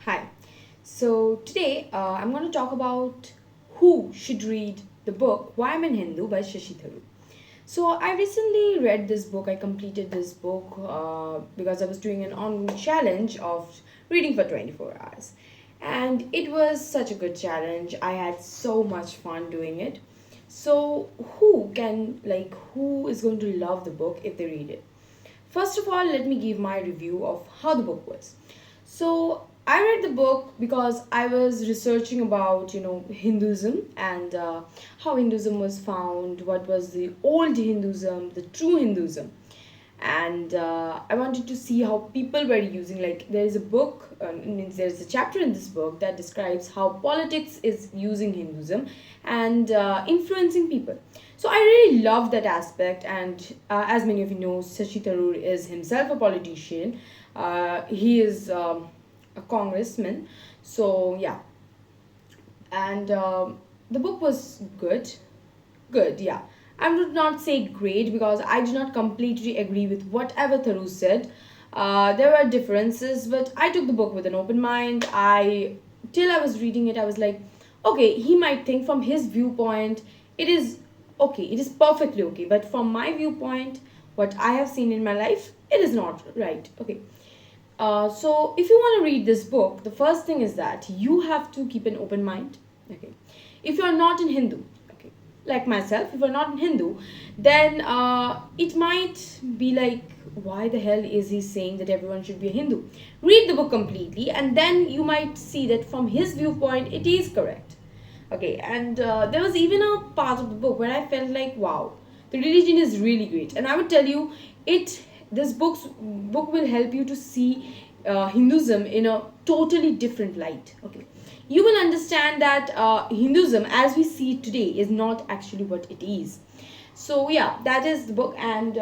Hi. So today I'm going to talk about who should read the book Why I'm an Hindu by Shashi Tharoor. So I recently read this book. I completed this book because I was doing an online challenge of reading for 24 hours. And it was such a good challenge. I had so much fun doing it. So who is going to love the book if they read it? First of all, let me give my review of how the book was. So, I read the book because I was researching about, Hinduism and how Hinduism was found, what was the old Hinduism, the true Hinduism. And I wanted to see how people were using, like, there is a book, means there's a chapter in this book that describes how politics is using Hinduism and influencing people. So I really love that aspect, and as many of you know, Sashi Tharoor is himself a politician. He is a congressman. So yeah, and the book was good, yeah. I would not say great because I do not completely agree with whatever Tharu said. There were differences, but I took the book with an open mind. Till I was reading it, I was like, okay, he might think from his viewpoint, it is okay, it is perfectly okay. But from my viewpoint, what I have seen in my life, it is not right. Okay. So if you want to read this book, the first thing is that you have to keep an open mind. Okay. If you're not in Hindu, okay, like myself, if you're not in Hindu, then it might be like, why the hell is he saying that everyone should be a Hindu? Read the book completely, and then you might see that from his viewpoint, it is correct. Okay, and there was even a part of the book where I felt like, wow, the religion is really great, and I would tell you, it this book will help you to see Hinduism in a totally different light. Okay, you will understand that Hinduism, as we see it today, is not actually what it is. So yeah, that is the book, and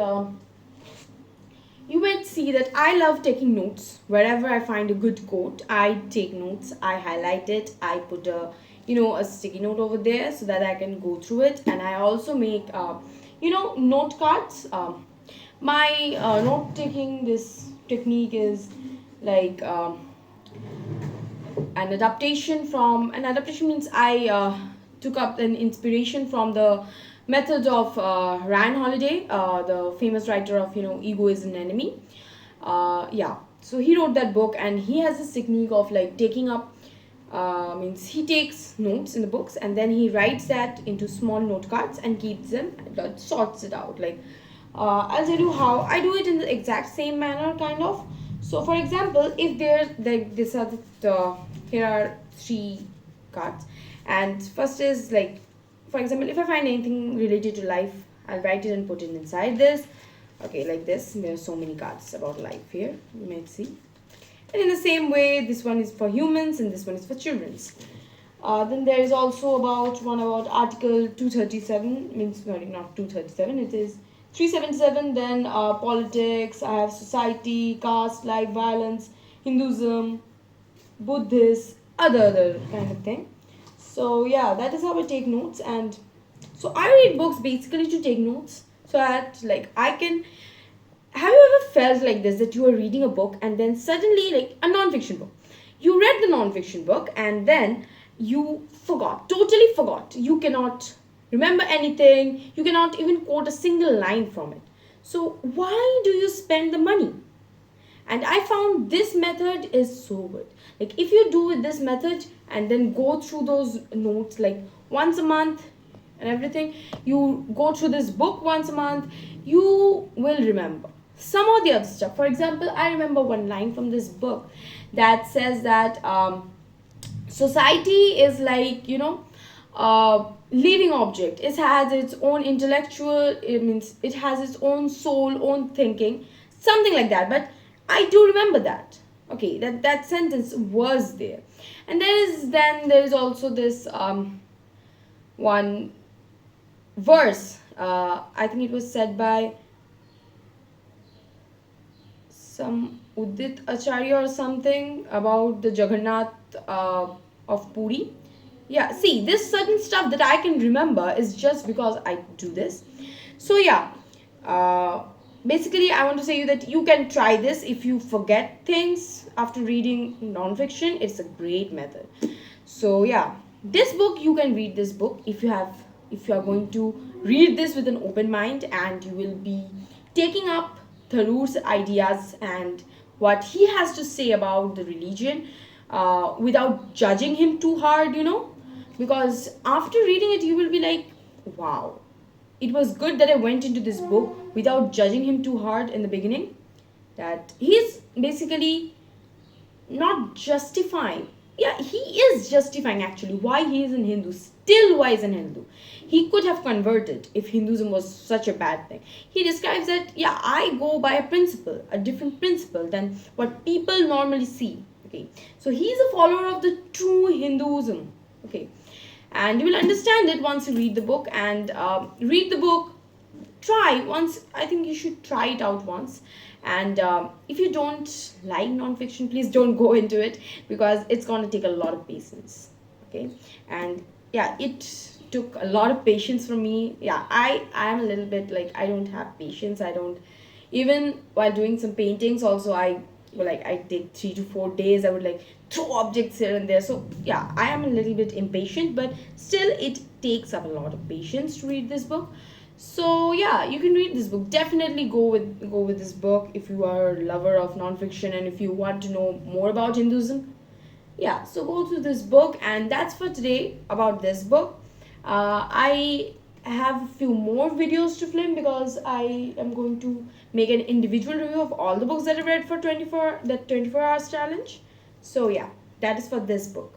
you might see that I love taking notes. Wherever I find a good quote, I take notes, I highlight it, I put a sticky note over there so that I can go through it, and I also make note cards. My note taking this technique is like an adaptation means I took up an inspiration from the method of Ryan Holiday, the famous writer of Ego is an Enemy. Yeah, so he wrote that book, and he has this technique of like taking up means he takes notes in the books, and then he writes that into small note cards and keeps them, sorts it out. Like I'll tell you how I do it in the exact same manner, kind of. So for example, if there's like this are here are three cards, and first is like, for example, if I find anything related to life, I'll write it and put it inside this. Okay, like this. There are so many cards about life here, you might see. And in the same way, this one is for humans and this one is for children's. Then there is also one about Article 237, means sorry, not 237, it is 377. Then politics, I have society, caste, life, violence, Hinduism, Buddhist, other kind of thing. So yeah, that is how I take notes. And so I read books basically to take notes, so that like I can. Have you ever felt like this, that you are reading a book and then suddenly, like a non-fiction book, you read the non-fiction book and then you totally forgot. You cannot remember anything. You cannot even quote a single line from it. So why do you spend the money? And I found this method is so good. Like if you do with this method and then go through those notes like once a month and everything, you go through this book once a month, you will remember some of the other stuff. For example, I remember one line from this book that says that society is like living object. It has its own intellectual, it means it has its own soul, own thinking, something like that. But I do remember that. Okay, that sentence was there. And there is also this one verse. I think it was said by some Udit Acharya or something about the Jagannath of Puri. Yeah, see, this certain stuff that I can remember is just because I do this. So yeah, uh, basically I want to say you that you can try this if you forget things after reading non-fiction. It's a great method. So yeah, this book, you can read this book if you are going to read this with an open mind, and you will be taking up Tharoor's ideas and what he has to say about the religion, without judging him too hard, because after reading it you will be like, wow, it was good that I went into this book without judging him too hard in the beginning. That he's basically not justifying. Yeah, he is justifying actually why he is an Hindu. Still, why is an Hindu? He could have converted if Hinduism was such a bad thing. He describes that, yeah, I go by a principle, a different principle than what people normally see. Okay, so he's a follower of the true Hinduism. Okay, and you will understand it once you read the book. And read the book, try once. I think you should try it out once. And if you don't like nonfiction, please don't go into it, because it's going to take a lot of patience. Okay, and yeah, it took a lot of patience from me. Yeah, I am a little bit like, I don't have patience. I don't, even while doing some paintings also, I take 3 to 4 days. I would like throw objects here and there. So yeah, I am a little bit impatient, but still it takes up a lot of patience to read this book. So yeah, you can read this book. Definitely go with this book if you are a lover of nonfiction and if you want to know more about Hinduism. Yeah, so go through this book. And that's for today about this book. I have a few more videos to film, because I am going to make an individual review of all the books that I read for 24 hours challenge. So yeah, that is for this book.